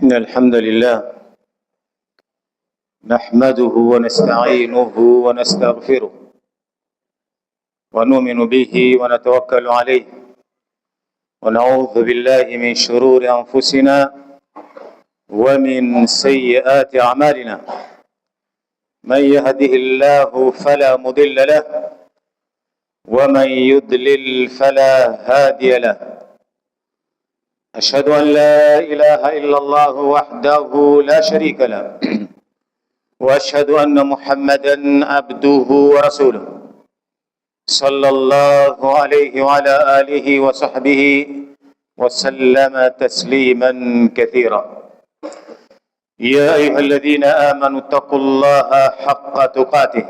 إن الحمد لله نحمده ونستعينه ونستغفره ونؤمن به ونتوكل عليه ونعوذ بالله من شرور أنفسنا ومن سيئات أعمالنا. من يهده الله فلا مضل له ومن يضلل فلا هادي له. أشهد أن لا إله إلا الله وحده لا شريك له وأشهد أن محمدا عبده ورسوله صلى الله عليه وعلى آله وصحبه وسلم تسليما كثيرا. يا أيها الذين آمنوا اتقوا الله حق تقاته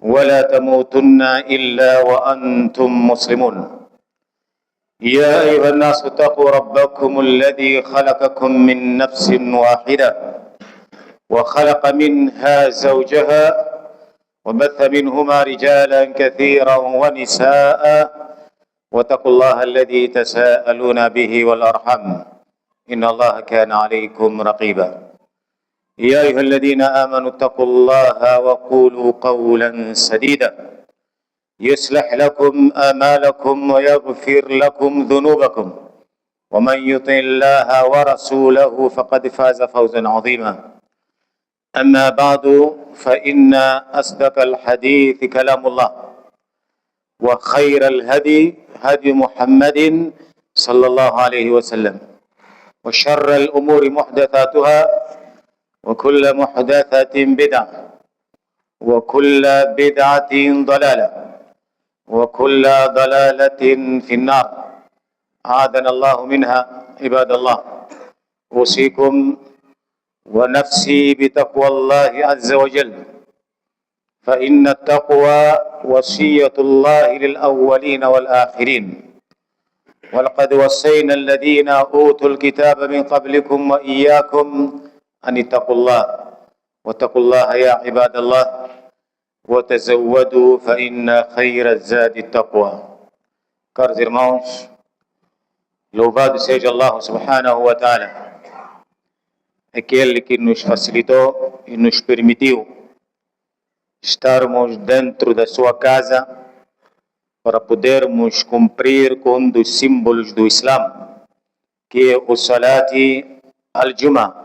ولا تموتن إلا وأنتم مسلمون. يا أيها الناس اتقوا ربكم الذي خلقكم من نفس واحدة وخلق منها زوجها وبث منهما رجالا كثيرا ونساء واتقوا الله الذي تساءلون به والأرحام إن الله كان عليكم رقيبا. يا أيها الذين آمنوا اتقوا الله وقولوا قولا سديدا يصلح لكم آمالكم ويغفر لكم ذنوبكم ومن يطع الله ورسوله فقد فاز فوزا عظيما. أما بعد فإن أصدق الحديث كلام الله وخير الهدي هدي محمد صلى الله عليه وسلم وشر الأمور محدثاتها وكل محدثة بدعة وكل بدعة ضلالة وكل ضلالة في النار أعاذنا الله منها. عباد الله، أوصيكم ونفسي بتقوى الله عز وجل، فإن التقوى وصية الله للأولين والآخرين، ولقد وصينا الذين أوتوا الكتاب من قبلكم وإياكم أن اتقوا الله واتقوا الله يا عباد الله وتزودوا فإن خير الزاد التقوى. Caros irmãos, louvado seja Allah subhanahu wa ta'ala, aquele que nos facilitou e nos permitiu estarmos dentro da sua casa para podermos cumprir com um dos símbolos do Islã, que é o Salati al-Jum'ah.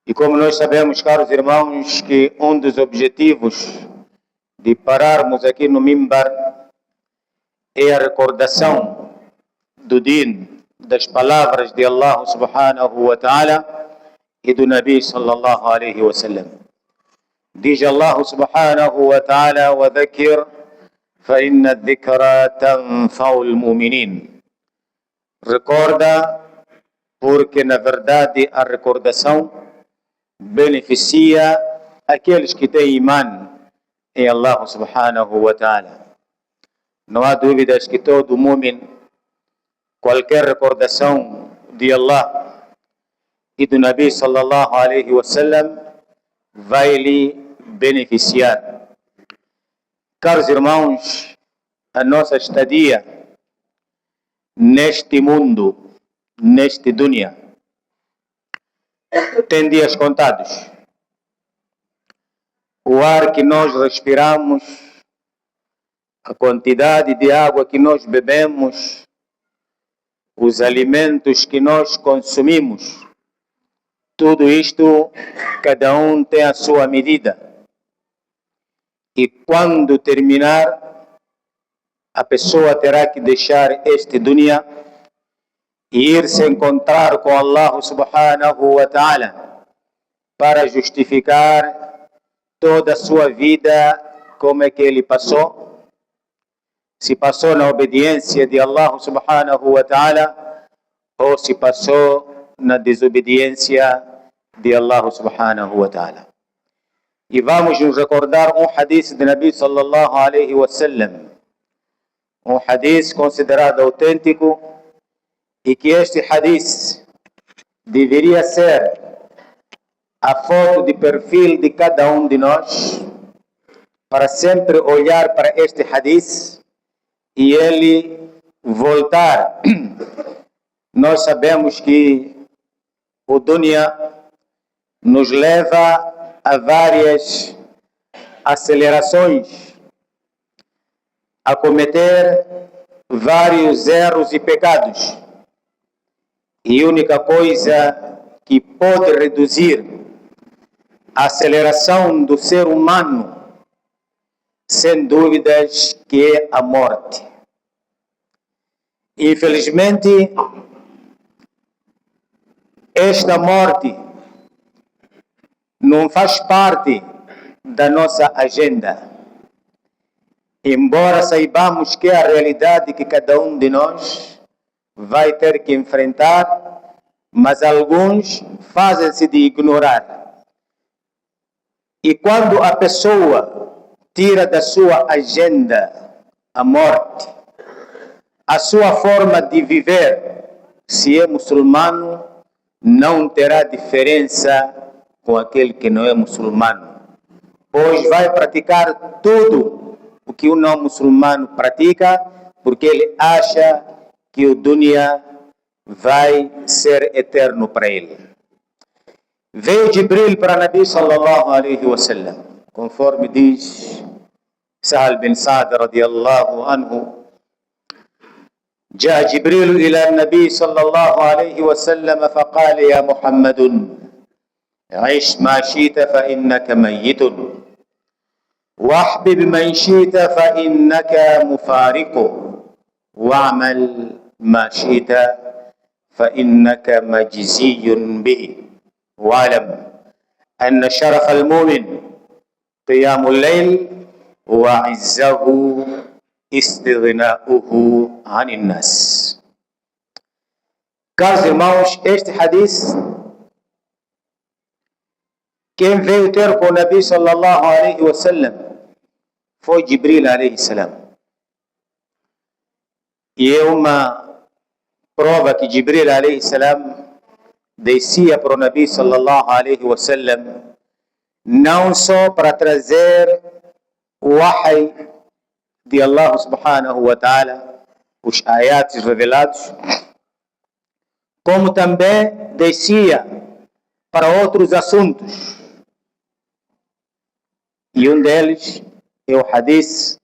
E como nós sabemos, caros irmãos, que um dos objetivos de pararmos aqui no Mimbar é a recordação do Din, das palavras de Allah subhanahu wa ta'ala e do Nabi sallallahu alayhi wa sallam. Diz Allah subhanahu wa ta'ala: وَذَكِّرْ فَإِنَّ الذِّكْرَى تَنْفَعُ الْمُؤْمِنِينَ. Recorda, porque na verdade a recordação beneficia aqueles que têm imã em Allah subhanahu wa ta'ala. Não há dúvidas que todo mu'min, qualquer recordação de Allah e do Nabi sallallahu alayhi wa sallam vai lhe beneficiar. Caros irmãos, a nossa estadia neste mundo, neste dunya, tem dias contados. O ar que nós respiramos, a quantidade de água que nós bebemos, os alimentos que nós consumimos, tudo isto, cada um tem a sua medida. E quando terminar, a pessoa terá que deixar este dunya e ir se encontrar com Allah subhanahu wa ta'ala para justificar toda a sua vida, como é que ele passou, se passou na obediência de Allah subhanahu wa ta'ala ou se passou na desobediência de Allah subhanahu wa ta'ala. E vamos nos recordar um hadith de Nabi sallallahu alayhi wa sallam, um hadith considerado autêntico, e que este hadith deveria ser a foto de perfil de cada um de nós, para sempre olhar para este hadith e ele voltar. Nós sabemos que O dunya nos leva a várias acelerações, a cometer vários erros e pecados. E a única coisa que pode reduzir a aceleração do ser humano, sem dúvidas, que é a morte. Infelizmente, esta morte não faz parte da nossa agenda. Embora saibamos que é a realidade que cada um de nós vai ter que enfrentar, mas alguns fazem-se de ignorar. E quando a pessoa tira da sua agenda a morte, a sua forma de viver, se é muçulmano, não terá diferença com aquele que não é muçulmano, pois vai praticar tudo o que o não muçulmano pratica, porque ele acha que o dunya vai ser eterno para ele. Veio Jibril para Nabi sallallahu alaihi wasallam, conforme diz Sahal bin Sa'd radiyallahu anhu: جاء جبريل إلى النبي صلى الله عليه وسلم فقال يا محمد عش ما شئت فإنك ميت واحبب من شئت فإنك مفارق واعمل ما شئت فإنك مجزي به واعلم أن شرف المؤمن قيام الليل وعزه istighna'uhu anin nas. Caros irmãos, este hadith, quem veio ter com o Nabi sallallahu alaihi wasallam foi Jibril alaihi salam. E é uma prova que Jibril alaihi salam descia para o Nabi sallallahu alaihi wasallam não só para trazer o wahy de Allah subhanahu wa ta'ala, os ayats revelados, como também descia para outros assuntos. E um deles é o hadith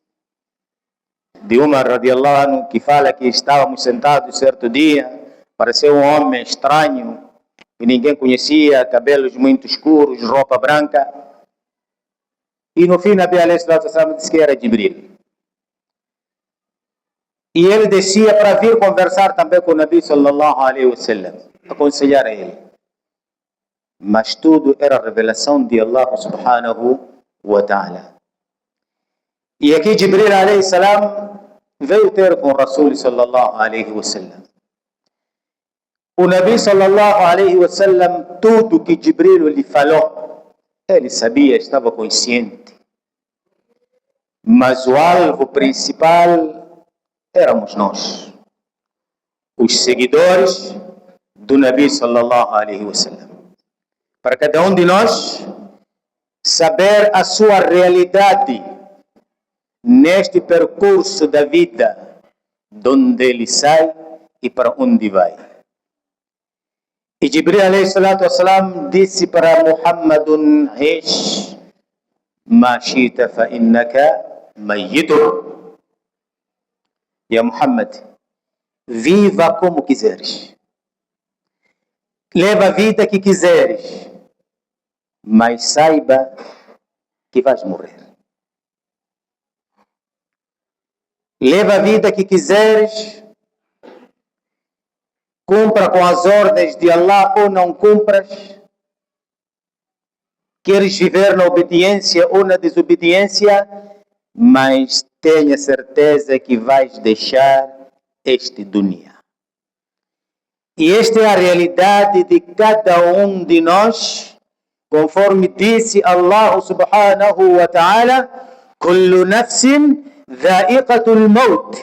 de Umar radiallahu anhu, que fala que estávamos sentados certo dia, pareceu um homem estranho, que ninguém conhecia, cabelos muito escuros, roupa branca, e no fim Nabi alaihi salatu wasallam disse que era Jibril. E ele descia para vir conversar também com o Nabi sallallahu alaihi wasallam, aconselhar a ele. Mas tudo era revelação de Allah subhanahu wa ta'ala. E aqui Jibril alaihi salam veio ter com o Rasul sallallahu alaihi wasallam. O Nabi sallallahu alaihi wasallam, tudo que Jibril lhe falou, ele sabia, estava consciente. Mas o alvo principal éramos nós, os seguidores do Nabi sallallahu alaihi wasallam. Para cada um de nós saber a sua realidade neste percurso da vida, de onde ele sai e para onde vai. E Jibril alaihi salatu wassalam disse para Muhammadun: Ish ma shita fa innaka mayyitun. Ya Muhammad, viva como quiseres, leva a vida que quiseres, mas saiba que vais morrer. Leva a vida que quiseres, cumpra com as ordens de Allah ou não cumpras, queres viver na obediência ou na desobediência, mas tenha certeza que vais deixar este dunya. E esta é a realidade de cada um de nós, conforme disse Allah subhanahu wa ta'ala: Kullu nafsin dha'iqatul maut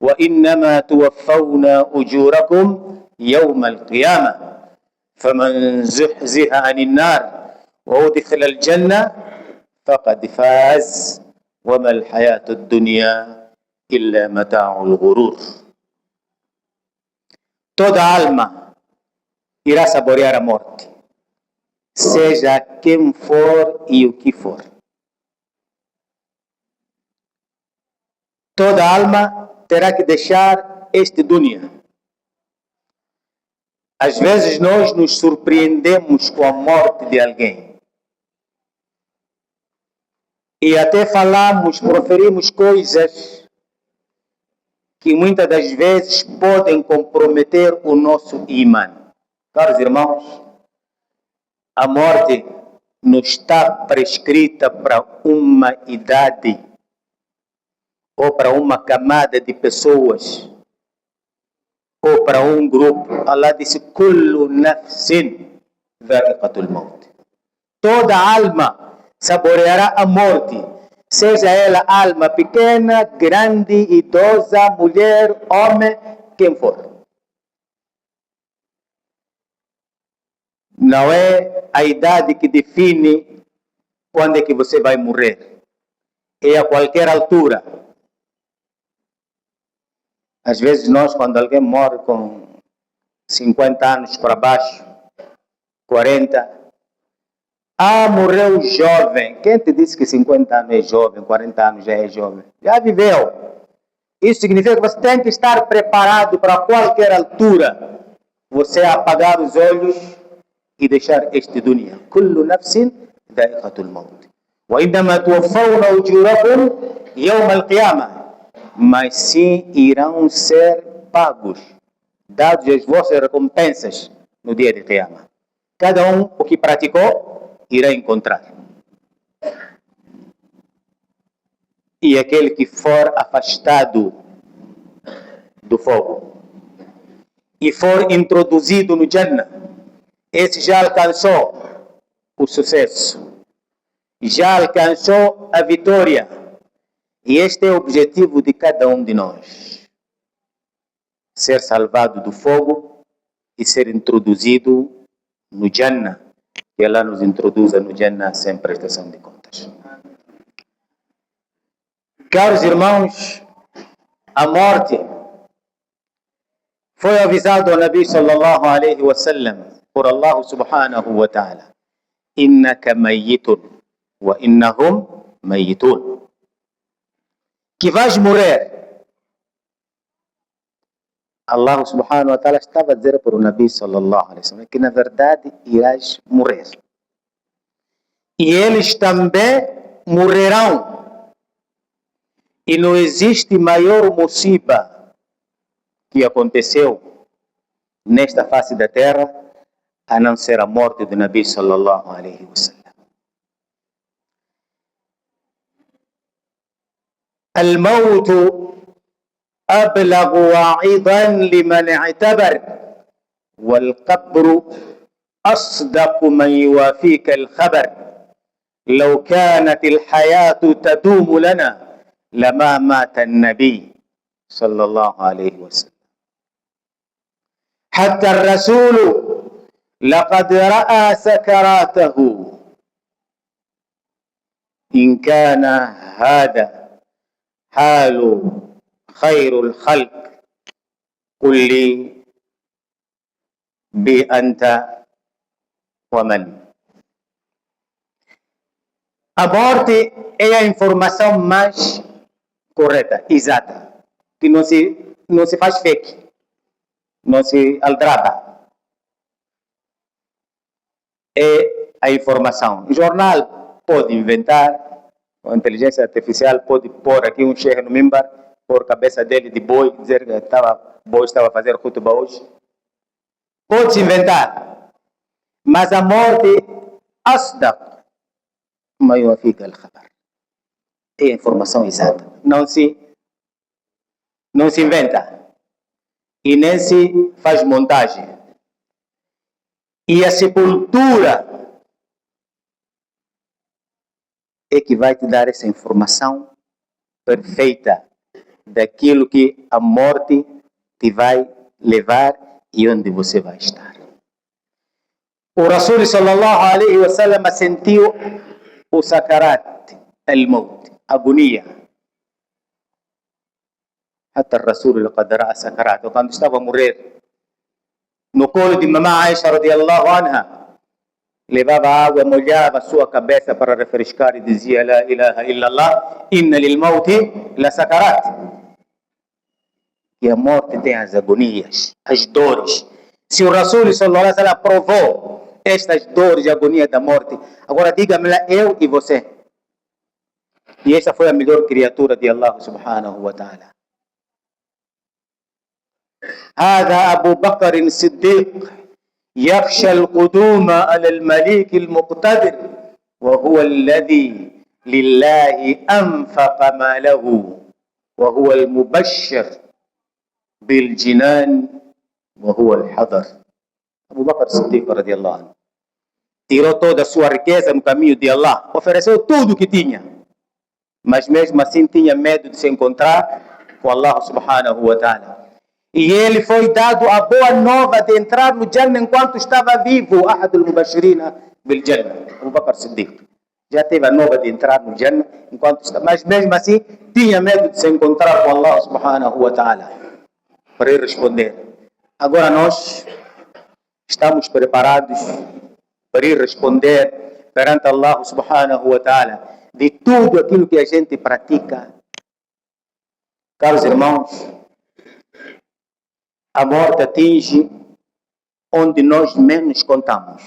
wa innama tuwaffawna ujurakum yawma al-qiyamah faman zuhziha 'anil nar wa udkhila al-jannah faqad faz وما الحياة الدنيا إلا متاع الغرور. Toda alma irá saborear a morte, seja quem for e o que for. Toda alma terá que deixar este dunya. Às vezes nós nos surpreendemos com a morte de alguém. E até falamos, proferimos coisas que muitas das vezes podem comprometer o nosso imã. Caros irmãos, a morte não está prescrita para uma idade ou para uma camada de pessoas ou para um grupo. Allah disse: Kullu nafsin dha'iqatul maut. Toda alma saboreará a morte, seja ela alma pequena, grande, idosa, mulher, homem, quem for. Não é a idade que define quando é que você vai morrer. É a qualquer altura. Às vezes nós, quando alguém morre com 50 anos para baixo, 40, morreu jovem. Quem te disse que 50 anos é jovem, 40 anos já é jovem? Já viveu. Isso significa que você tem que estar preparado para qualquer altura. Você apagar os olhos e deixar este dunya. Kullu nafsin dha'iqatul maut. Wa indama tuwaffawna ujurakum yawm al-qiyamah. Mas sim irão ser pagos, dados as vossas recompensas no dia de Qiyamah. Cada um o que praticou irá encontrar. E aquele que for afastado do fogo e for introduzido no Jannah, esse já alcançou o sucesso, já alcançou a vitória. E este é o objetivo de cada um de nós: ser salvado do fogo e ser introduzido no Jannah, que ela nos introduza no Jannah sem prestação de contas. Caros irmãos, a morte foi avisado ao Nabi sallallahu alaihi wasallam por Allah subhanahu wa ta'ala: innaka mayyitun wa innahum mayyitun. Que vais morrer. Allah subhanahu wa ta'ala estava a dizer para o Nabi sallallahu alaihi wasallam que na verdade irás morrer. E eles também morrerão. E não existe maior musiba que aconteceu nesta face da terra a não ser a morte do Nabi sallallahu alaihi wasallam. الموت أبلغ واعظا لمن اعتبر والقبر أصدق من يوافيك الخبر لو كانت الحياة تدوم لنا لما مات النبي صلى الله عليه وسلم حتى الرسول لقد رأى سكراته إن كان هذا حال خير الخلق قل لي بأنت ومن. A morte é a informação mais correta, exata, que não se faz fake, não se aldraba. É a informação. O jornal pode inventar, a inteligência artificial pode pôr aqui um chefe no mimbar, pôr a cabeça dele de boi, dizer que boi estava a fazer khutbah hoje. Pode se inventar. Mas a morte, asdaq ma yuwafika al-khabar. É a informação exata. Não se inventa. E nem se faz montagem. E a sepultura é que vai te dar essa informação perfeita daquilo que a morte te vai levar e onde você vai estar. O Rasul sallallahu alaihi wasallam sentiu o sakarat, al-maut, agonia. Até o Rasul laqad ra'a sakarat, quando estava a morrer, no colo de mamãe Aisha radiallahu anha, levava água, molhava a sua cabeça para refrescar e dizia: La ilaha illallah, inna lil mauti la sakarat. E a morte tem as agonias, as dores. Se o Rasul sallallahu alaihi wasallam provou estas dores e agonia da morte, agora diga-me lá, eu e você. E essa foi a melhor criatura de Allah subhanahu wa ta'ala. هذا أبو بكر الصديق يخشى القدوم على الملك المقتدر وهو الذي لله أنفق ماله وهو المبشر بالجنان وهو الحضر. Abu Bakr Siddiq radiallahu anhu tirou toda a sua riqueza no caminho de Allah, ofereceu tudo o que tinha, mas mesmo assim tinha medo de se encontrar com Allah subhanahu wa ta'ala. E ele foi dado a boa nova de entrar no Jannah enquanto estava vivo. Ahad al-Mubashirina bil Jannah, Abu Bakr Siddiq. Já teve a nova de entrar no Jannah enquanto estava, mas mesmo assim tinha medo de se encontrar com Allah subhanahu wa ta'ala. Para ele responder. Agora nós estamos preparados para ir responder perante Allah subhanahu wa ta'ala de tudo aquilo que a gente pratica. Caros irmãos, a morte atinge onde nós menos contamos.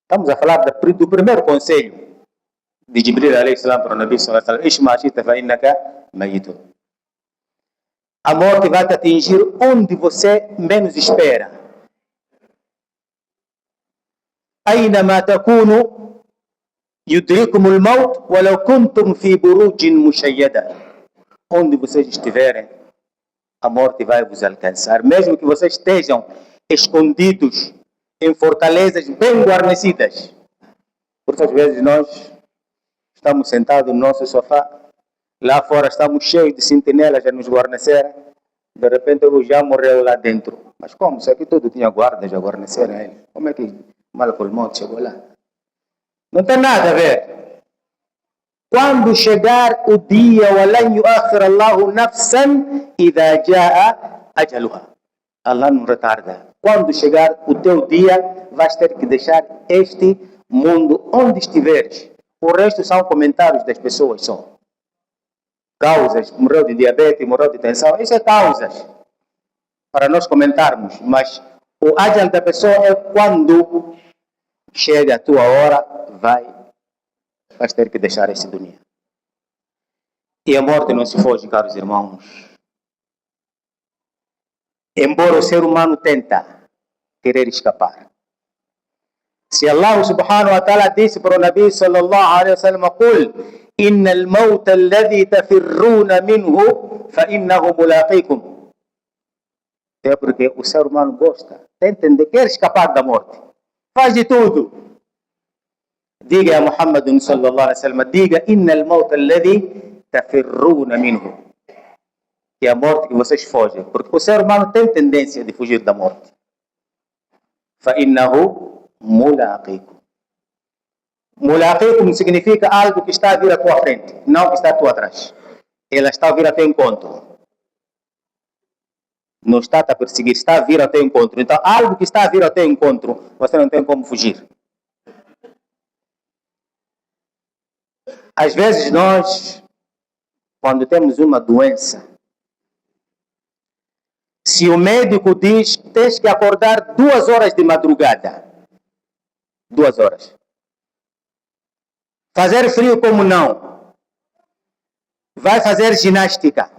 Estamos a falar do primeiro conselho de Jibril alayhi salam para o Nabi sallallahu alaihi wasallam: Ishma ashita fa innaka mayitun. A morte vai te atingir onde você menos espera. أينما تكونوا يدرككم الموت ولو كنتم في بروج مشيدة. Onde vocês estiverem, a morte vai vos alcançar, mesmo que vocês estejam escondidos em fortalezas bem guarnecidas. Porque às vezes nós estamos sentados no nosso sofá, lá fora estamos cheios de sentinelas a nos guarnecer, de repente ele já morreu lá dentro. Mas como? Se aqui tudo tinha guardas a guarnecer a ele, como é que Malakul Maut chegou lá? Não tem nada a ver. Quando chegar o dia, وَلَنْ يُؤَخِّرَ اللَّهُ نَفْسًا إِذَا جَاءَ أَجَلُهَا. Allah não retarda. Quando chegar o teu dia, vais ter que deixar este mundo onde estiveres. O resto são comentários das pessoas só. Causas, morreu de diabetes, morreu de tensão, isso é causas para nós comentarmos, mas o ajal da pessoa é quando chega a tua hora, vais ter que deixar esse dunia. E a morte não se foge, caros irmãos. Embora o ser humano tenta querer escapar. Se Allah subhanahu wa ta'ala disse para o Nabi sallallahu alaihi wasallam: قُلْ إِنَّ الْمَوْتَ الَّذِي تَفِرُّونَ مِنْهُ فَإِنَّهُ مُلَاقِيكُمْ. É porque o ser humano gosta, tenta entender, quer escapar da morte. Faz de tudo. Diga a Muhammad sallallahu alaihi wasallam, diga: إِنَّ الْمَوْتَ الَّذِي تَفِرُّونَ مِنْهُ. Que é a morte que vocês fogem. Porque o ser humano tem tendência de fugir da morte. فَإِنَّهُ مُلَاقِيكُمْ. Mulaqikum significa algo que está a vir à tua frente, não que está a tua atrás. Ela está a vir a teu encontro. Não está a perseguir, está a vir ao teu encontro. Então, algo que está a vir ao teu encontro, você não tem como fugir. Às vezes nós, quando temos uma doença, se o médico diz que tens que acordar 2 horas de madrugada, 2 horas. Fazer frio como não? Vai fazer ginástica.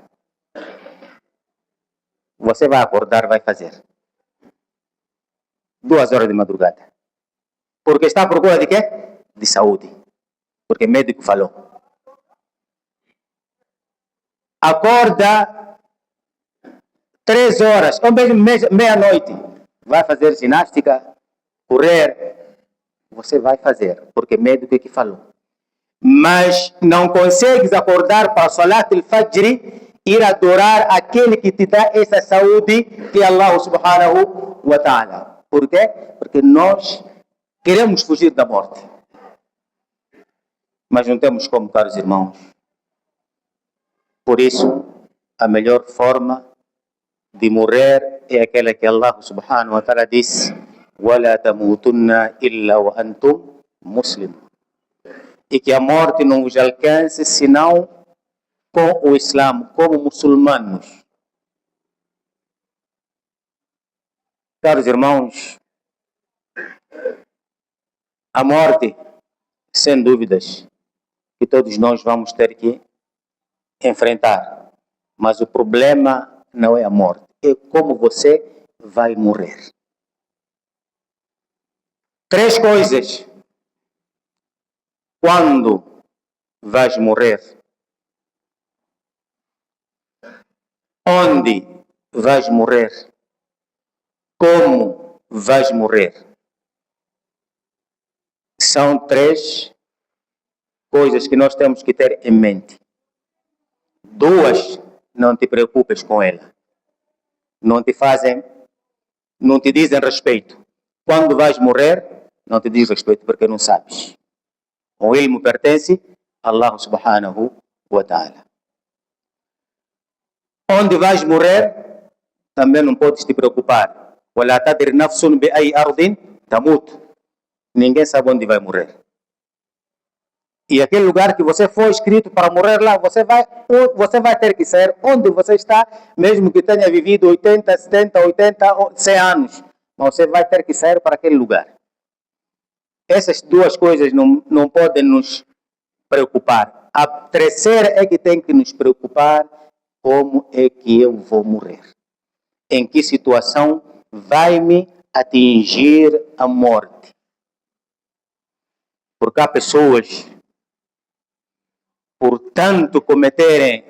Você vai acordar, vai fazer. 2 horas de madrugada. Porque está à procura de quê? De saúde. Porque o médico falou. Acorda 3 horas, ou mesmo meia-noite. Vai fazer ginástica, correr. Você vai fazer, porque o médico é que falou. Mas não consegues acordar para Salat al-Fajr, ir adorar aquele que te dá essa saúde, que é Allah subhanahu wa ta'ala. Por quê? Porque nós queremos fugir da morte. Mas não temos como, caros irmãos. Por isso, a melhor forma de morrer é aquela que Allah subhanahu wa ta'ala disse: وَلَا تَمُوتُنَّ إِلَّا وَأَنْتُمْ مُسْلِمُونَ. E que a morte não vos alcance senão com o Islã, como muçulmanos. Caros irmãos, a morte, sem dúvidas, que todos nós vamos ter que enfrentar. Mas o problema não é a morte, é como você vai morrer. 3 coisas quando vais morrer, onde vais morrer, como vais morrer. São 3 coisas que nós temos que ter em mente. 2, não te preocupes com ela. Não te dizem respeito. Quando vais morrer, não te diz respeito porque não sabes. O ilmo pertence a Allah subhanahu wa ta'ala. Onde vais morrer, também não podes te preocupar. وَلَا تَدْرِ نَفْسٌ بِأَيْ أَرْضٍ تَمُوتُ. Ninguém sabe onde vai morrer. E aquele lugar que você foi escrito para morrer lá, você vai ter que sair onde você está, mesmo que tenha vivido 80, 70, 80, 100 anos. Mas você vai ter que sair para aquele lugar. Essas 2 coisas não podem nos preocupar. A terceira é que tem que nos preocupar: como é que eu vou morrer? Em que situação vai me atingir a morte? Porque há pessoas, por tanto cometerem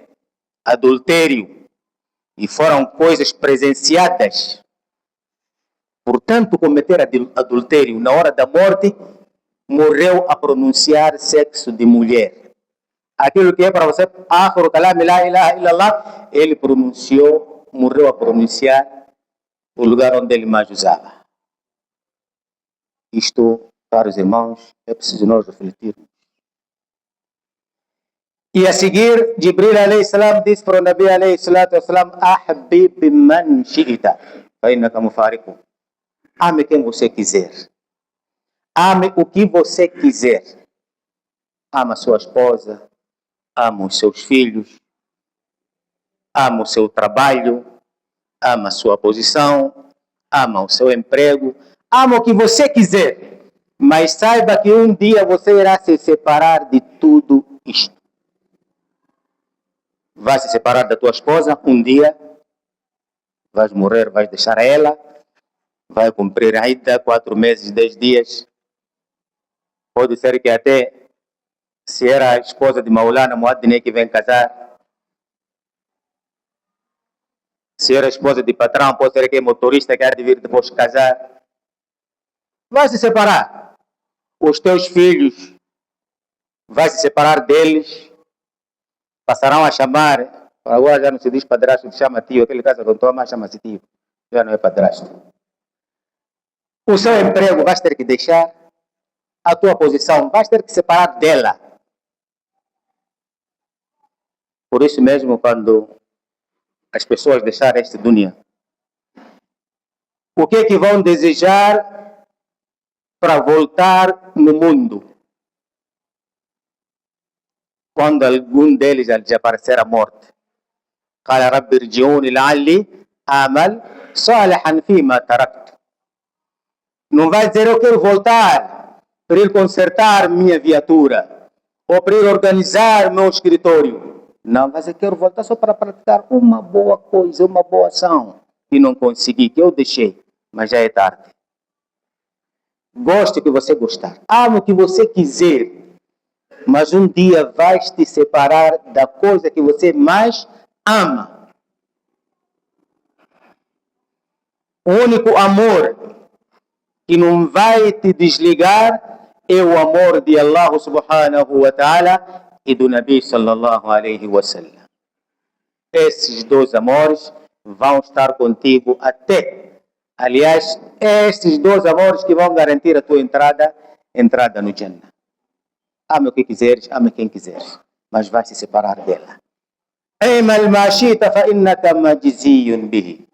adultério, e foram coisas presenciadas, por tanto cometer adultério, na hora da morte, morreu a pronunciar sexo de mulher. Aquilo que é para você, Akhiru kalam la ilaha illallah, ele morreu a pronunciar o lugar onde ele mais usava. Isto, caros irmãos, é preciso nós refletirmos. E a seguir, Jibril alayhi salam disse para o Nabi alayhi salatu wassalam: Ahbib man shi'ita, fa innaka mufariqu. Ame quem você quiser. Ame o que você quiser. Ama sua esposa, ama os seus filhos, ama o seu trabalho, ama a sua posição, ama o seu emprego, ama o que você quiser. Mas saiba que um dia você irá se separar de tudo isto. Vai se separar da tua esposa, um dia vais morrer, vais deixar ela, vai cumprir ainda 4 meses, 10 dias. Pode ser que até, se era a esposa de Maulana Muaddin que vem casar, se era a esposa de patrão, pode ser que é motorista que há de vir depois casar. Vai se separar. Os teus filhos, vai se separar deles, passarão a chamar, agora já não se diz padrasto, se chama tio, aquele casa com tua mãe chama-se tio, já não é padrasto. O seu emprego vais ter que deixar, a tua posição vais ter que separar dela. Por isso mesmo, quando as pessoas deixarem este dunya, o que é que vão desejar para voltar no mundo? Quando algum deles desaparecer a morte, قال رب ارجعوني لعلي أعمل صالحا فيما تركت. Não vai dizer: eu quero voltar para ir consertar minha viatura ou para ir organizar meu escritório. Não, vai dizer: quero voltar só para praticar uma boa coisa, uma boa ação e não consegui, que eu deixei, mas já é tarde. Goste o que você gostar, ame o que você quiser, mas um dia vais te separar da coisa que você mais ama. O único amor que não vai te desligar é o amor de Allah subhanahu wa ta'ala e do Nabi sallallahu alayhi wa sallam. Esses 2 amores vão estar contigo até. Aliás, esses 2 amores que vão garantir a tua entrada no Jannah. Ame o que quiseres, ame quem quiseres, mas vai se separar dela. Aimal ma shita fa innaka majziyun bihi.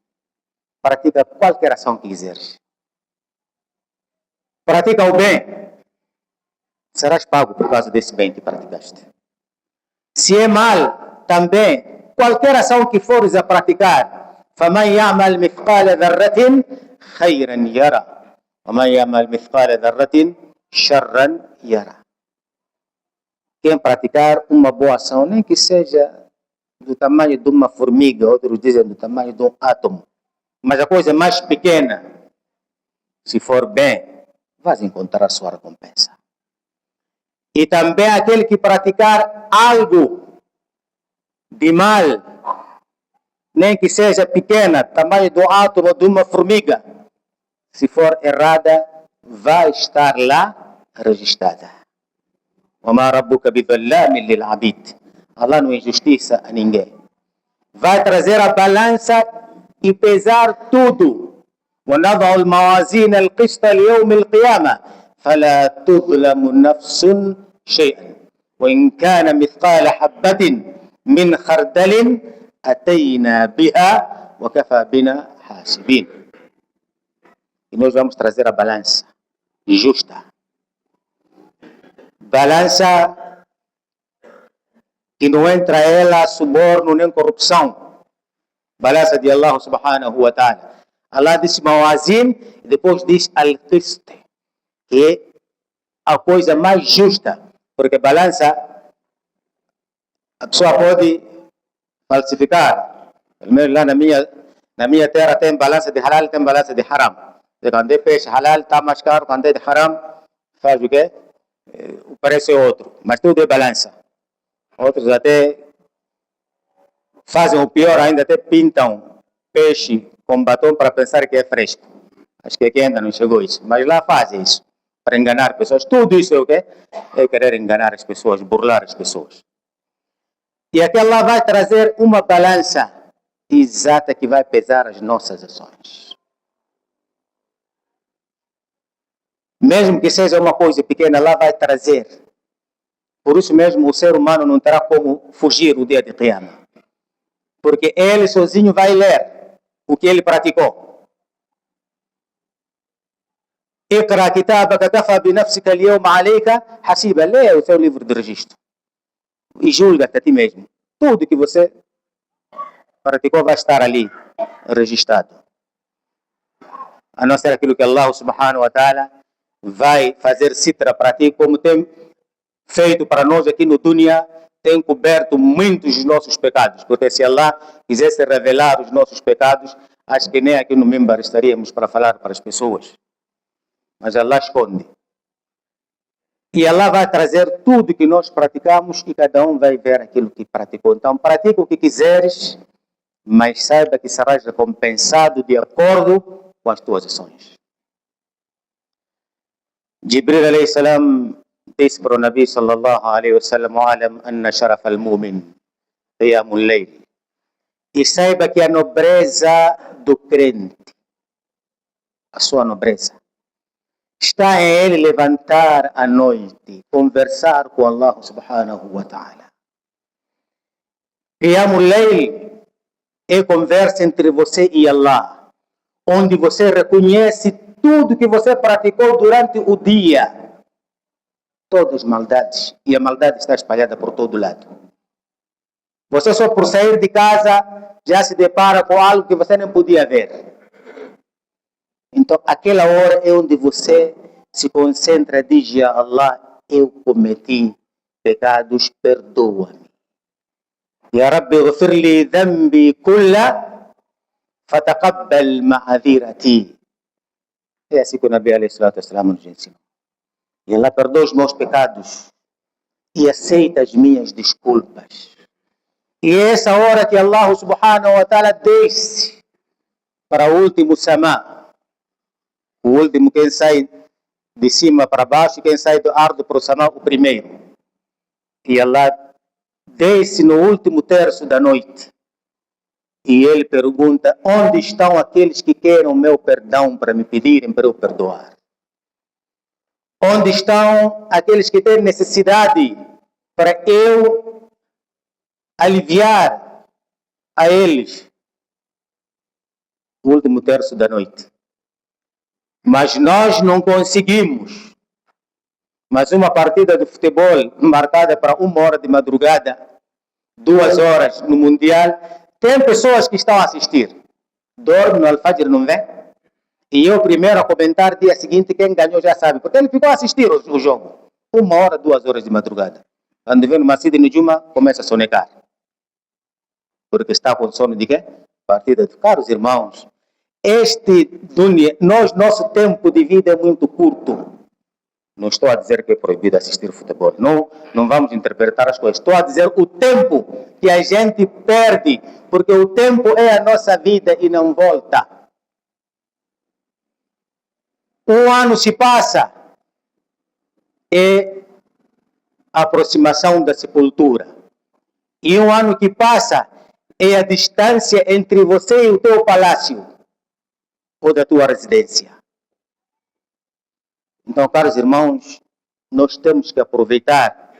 pratica qualquer ação que quiseres. Pratica o bem, serás pago por causa desse bem que praticaste. Se é mal, também, qualquer ação que fores a praticar, فَمَنْ يَعْمَلْ مِثْقَالَ ذَرَّةٍ خَيْرًا يَرَى وَمَنْ يَعْمَلْ مِثْقَالَ ذَرَّةٍ شَرًّا يَرَى. Quem praticar uma boa ação, nem que seja do tamanho de uma formiga, outros dizem do tamanho de um átomo, mas a coisa mais pequena, se for bem, vais encontrar a sua recompensa. E também aquele que praticar algo de mal, nem que seja pequena, tamanho do átomo de uma formiga, se for errada, vai estar lá registrada. وَمَا رَبُّكَ بِظَلَّامٍ لِلْعَبِيدِ. Allah não injustiça a ninguém. Vai trazer a balança e pesar tudo. وَنَضَعُ الْمَوَازِينَ الْقِسْطَ لِيَوْمِ الْقِيَامَةِ فَلَا تُظْلَمُ نَفْسٌ شَيْئًا وَإِنْ كَانَ مِثْقَالَ حَبَّةٍ مِنْ خَرْدَلٍ أَتَيْنَا بِهَا وَكَفَى بِنَا حَاسِبِينَ. E nós vamos trazer a balança justa. Balança que não entra ela suborno nem corrupção. Balança de Allah subhanahu wa ta'ala. Allah disse mawazin e depois diz al-qist, que é a coisa mais justa. Porque balança, a pessoa pode falsificar. Pelo menos lá na minha terra tem balança de halal, tem balança de haram. Quando é peixe halal está mais caro, quando é de haram faz o quê? O preço é outro, mas tudo é balança. Outros até fazem o pior ainda, até pintam peixe com batom para pensar que é fresco. Acho que aqui ainda não chegou isso, mas lá fazem isso, para enganar pessoas. Tudo isso é o quê? É querer enganar as pessoas, burlar as pessoas. E aqui Allah vai trazer uma balança exata que vai pesar as nossas ações. Mesmo que seja uma coisa pequena, Allah vai trazer. Por isso mesmo o ser humano não terá como fugir o dia de Qiyamah. Porque ele sozinho vai ler o que ele praticou. Iqra kitabaka kafa bi nafsika al-yawma alayka hasiba. Leia o seu livro de registro. E julga-te a ti mesmo. Tudo que você praticou vai estar ali registrado. A não ser aquilo que Allah subhanahu wa ta'ala vai fazer citra para ti, como tem feito para nós aqui no dunya, tem coberto muitos dos nossos pecados, porque se Allah quisesse revelar os nossos pecados, acho que nem aqui no Mimbar estaríamos para falar para as pessoas, mas Allah esconde. E Allah vai trazer tudo que nós praticamos e cada um vai ver aquilo que praticou. Então pratica o que quiseres, mas saiba que serás recompensado de acordo com as tuas ações. Jibril alayhi salam disse para o Nabi sallallahu alayhi wa sallam: "Alam anna sharaf al-mu'min qiyamul layl." E saiba que a nobreza do crente, a sua nobreza, está em ele levantar à noite, conversar com Allah subhanahu wa ta'ala. Qiyamul layl é conversa entre você e Allah, onde você reconhece tudo que você praticou durante o dia, todas as maldades, e a maldade está espalhada por todo lado. Você só por sair de casa já se depara com algo que você nem podia ver. Então aquela hora é onde você se concentra e diz a Allah: eu cometi pecados, perdoa-me. Ya Rabbi ghfir li dhanbi kulla fataqabbal ma'adhirati. É assim que o Nabi alayhi salatu wassalam nos ensinou. E Allah perdoa os meus pecados e aceita as minhas desculpas. E é essa hora que Allah subhanahu wa ta'ala desce para o último sama. O último, quem sai de cima para baixo, e quem sai do ardo para o sama, o primeiro. E Allah desce no último terço da noite. E ele pergunta: onde estão aqueles que querem o meu perdão para me pedirem para eu perdoar? Onde estão aqueles que têm necessidade para eu aliviar a eles o último terço da noite. Mas nós não conseguimos. Mas uma partida de futebol marcada para 1 hora de madrugada, 2 horas no Mundial, tem pessoas que estão a assistir. Dorme no Al-Fajr, não vê? E eu primeiro a comentar dia seguinte, quem ganhou já sabe, porque ele ficou a assistir o jogo. 1 hora, 2 horas de madrugada. Quando vem no Masjid Nujuma, começa a sonegar. Porque está com sono de quê? Partida de caros irmãos. Nosso tempo de vida é muito curto. Não estou a dizer que é proibido assistir futebol. Não vamos interpretar as coisas. Estou a dizer o tempo que a gente perde, porque o tempo é a nossa vida e não volta. 1 ano se passa, é a aproximação da sepultura. E 1 ano que passa é a distância entre você e o teu palácio ou da tua residência. Então, caros irmãos, nós temos que aproveitar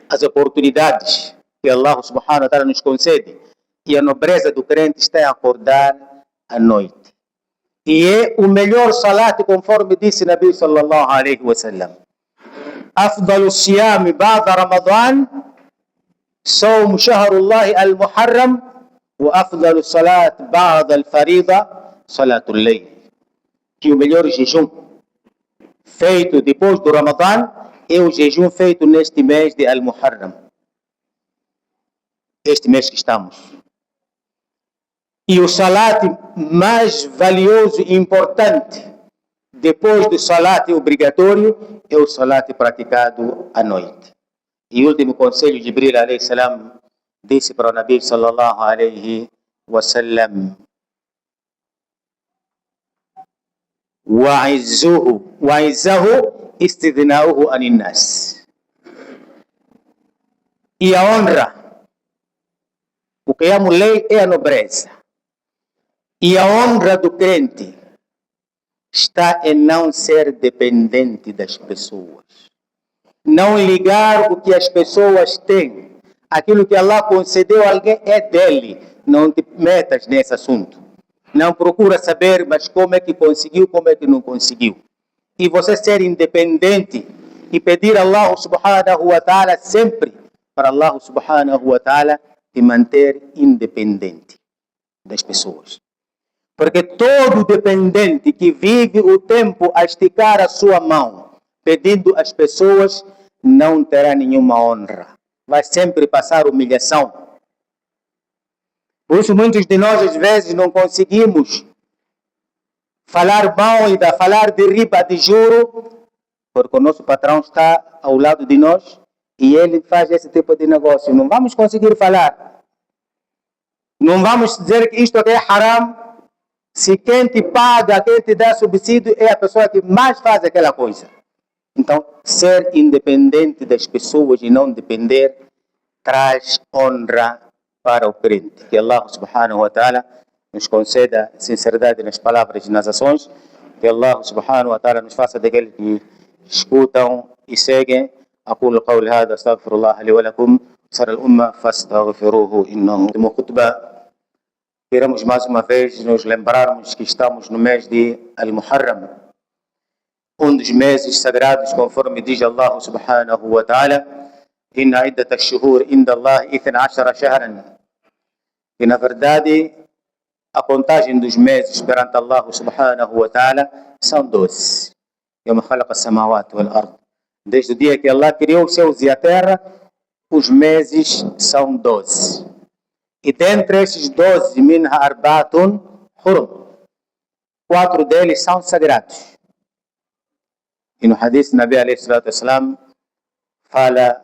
as oportunidades que Allah subhanahu wa ta'ala nos concede. E a nobreza do crente está a acordar à noite. E é o melhor salat, conforme disse Nabi sallallahu alaihi wa sallam. Afdalu siyami ba'da Ramadan, صوم شهر الله المحرم وأفضل الصلاة بعد الفريضة صلاة الليل. Que o melhor jejum feito depois do Ramadã é o jejum feito neste mês de Al-Muharram. Este mês que estamos. E o salat mais valioso e importante depois do salat obrigatório é o salat praticado à noite. E o último conselho, Jibril alayhi salam disse para o Nabi sallallahu alayhi wa sallam: وَعِزَّهُ استغناؤه عن الناس. E a honra, o Qiyamul Layl é a nobreza. E a honra do crente está em não ser dependente das pessoas. Não ligar o que as pessoas têm. Aquilo que Allah concedeu a alguém é dele. Não te metas nesse assunto. Não procura saber, mas como é que conseguiu, como é que não conseguiu. E você ser independente e pedir a Allah subhanahu wa ta'ala sempre para Allah subhanahu wa ta'ala te manter independente das pessoas. Porque todo dependente que vive o tempo a esticar a sua mão, pedindo às pessoas, não terá nenhuma honra. Vai sempre passar humilhação. Por isso muitos de nós às vezes não conseguimos falar mal e falar de riba, de juro, porque o nosso patrão está ao lado de nós e ele faz esse tipo de negócio. Não vamos conseguir falar. Não vamos dizer que isto aqui é haram, se quem te paga, quem te dá subsídio é a pessoa que mais faz aquela coisa. Então, ser independente das pessoas e não depender traz honra para o crente. Que Allah subhanahu wa ta'ala nos conceda sinceridade nas palavras e nas ações. Que Allah subhanahu wa ta'ala nos faça daqueles que escutam e seguem. أقول قولي هذا أستغفر الله لي ولكم سر الأمة فاستغفروه إنه خطبة. Queremos mais uma vez nos lembrarmos que estamos no mês de Al-Muharram, dos meses sagrados, conforme diz Allah subhanahu wa ta'ala: Inna iddat ash-shuhur inda Allah 12 shahran. E na verdade, a contagem dos meses perante Allah subhanahu wa ta'ala são 12. Yawma khalaqa as-samawati wal ard. Desde o dia que Allah criou os céus e a terra, os meses são 12. E dentre esses 12, minha arbatun hurum. 4 deles são sagrados. E no hadith Nabi alayhi salatu wassalam fala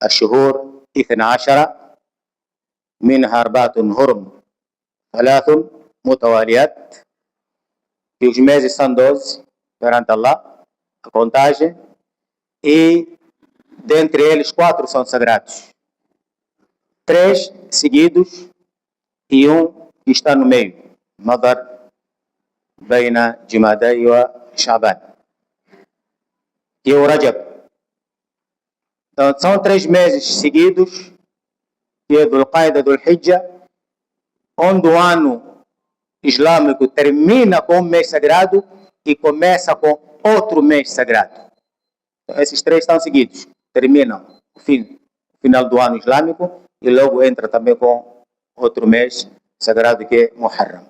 الشهور 12 منها 4 حرم 3 متواليات. E os meses são 12 perante Allah, a contagem, e dentre eles 4 são sagrados. 3 seguidos e 1 que está no meio. Madar baina Jumadai wa Shaban. E o Rajab. Então, são 3 meses seguidos, que é Dhul Qaida, Dhul Hijjah, onde o ano islâmico termina com um mês sagrado e começa com outro mês sagrado. Então, esses três estão seguidos. Terminam o final do ano islâmico e logo entra também com outro mês sagrado que é Muharram.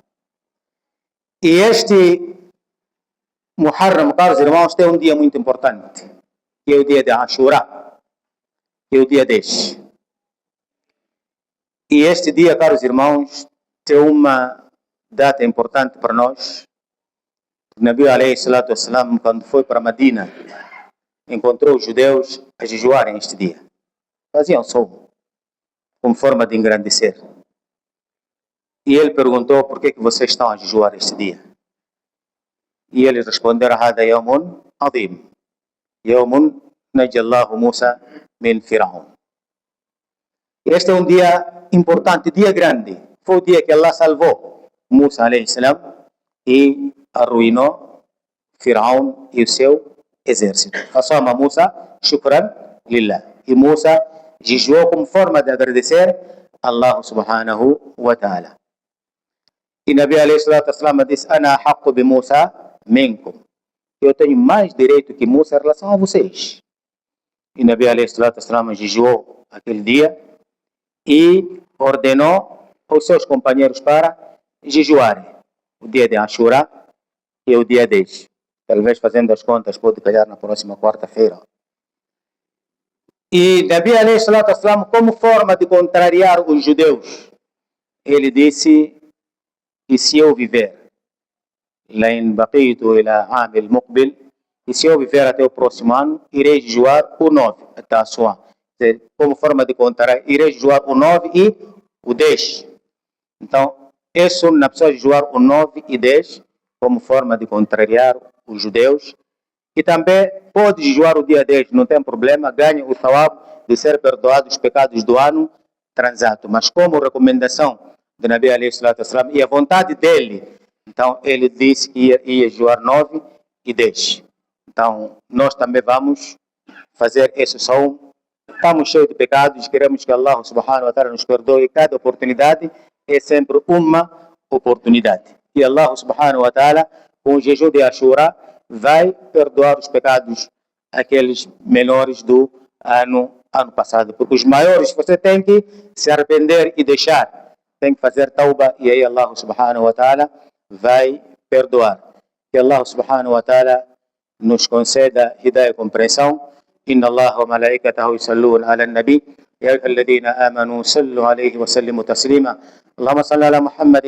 E este Muharram, caros irmãos, tem um dia muito importante, que é o dia de Ashura, que é o dia 10. E este dia, caros irmãos, tem uma data importante para nós. O Nabi alayhi salatu wassalam, quando foi para Medina, encontrou os judeus a jejuarem este dia. Faziam som, como forma de engrandecer. E ele perguntou: por que vocês estão a jejuar este dia? E eles responderam: Hada yawmun azim, yawmun najallahu Musa min Firaun. Este é um dia importante, dia grande. Foi o dia que Allah salvou Musa alayhi salam e arruinou Firaun e o seu exército. Fasama Musa shukran lillah. E Musa jejuou como forma de agradecer a Allah subhanahu wa ta'ala. E Nabi alayhi salatu wassalam disse: Ana haqqu bi Musa minkum. Eu tenho mais direito que Musa em relação a vocês. E Nabi alayhi salatu wassalam jejuou aquele dia e ordenou aos seus companheiros para jejuarem. O dia de Ashura e o dia 10. Talvez fazendo as contas pode calhar na próxima quarta-feira. E Nabi alayhi salatu wassalam, como forma de contrariar os judeus, ele disse: e se eu viver, lain baqitu ila amil muqbil, e se eu viver até o próximo ano, irei jejuar o 9, até a sua. Como forma de contrariar, irei jejuar o 9 e o 10. Então, é sunna pessoa jejuar o 9 e 10, como forma de contrariar os judeus. E também pode jejuar o dia 10, não tem problema, ganha o thawab de ser perdoado os pecados do ano transato. Mas como recomendação do Nabi alayhi salatu wassalam e a vontade dele, então ele disse que ia jejuar 9 e 10. Então nós também vamos fazer esse som. Estamos cheios de pecados, queremos que Allah subhanahu wa ta'ala nos perdoe. Cada oportunidade é sempre uma oportunidade. E Allah subhanahu wa ta'ala, com o jejum de Ashura, vai perdoar os pecados aqueles menores do ano passado. Porque os maiores você tem que se arrepender e deixar. Tem que fazer tauba e aí Allah subhanahu wa ta'ala vai perdoar. Que Allah subhanahu wa ta'ala nos conceda hidayah e compreensão. إن الله وملائكته يصلون على النبي يا أيها الذين آمنوا صلوا عليه وسلموا تسليما اللهم صل على محمد